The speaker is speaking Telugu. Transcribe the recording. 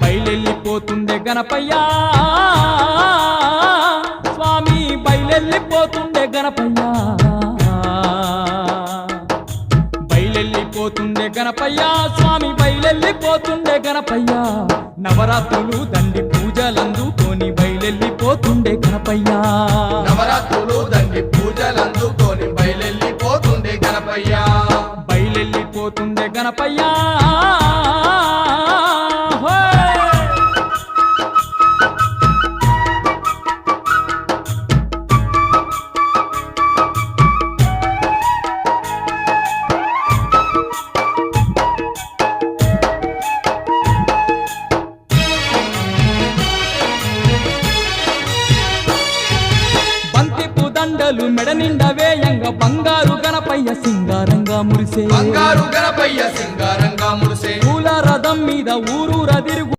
బయలెళ్ళిపోతుండే గణపయ్యా స్వామి బయలెళ్ళిపోతుండే గణపయ్యా బయలెళ్ళిపోతుండే గణపయ్యా స్వామి బయలెళ్ళిపోతుండే గణపయ్యా నవరాత్రులు దండి పూజలందుకొని బయలెళ్ళిపోతుండే గణపయ్యా నవరాత్రులు దండి పూజలందుకొని బయలెళ్ళిపోతుండే గణపయ్యా బయలెళ్ళిపోతుండే గణపయ్యా దండలు మెడ నిండా వేయంగా బంగారు గణపయ్య సింగారంగా మురిసే బంగారు గణపయ్య సింగారంగా మురిసే పూల రథం మీద ఊరూర తిరుగు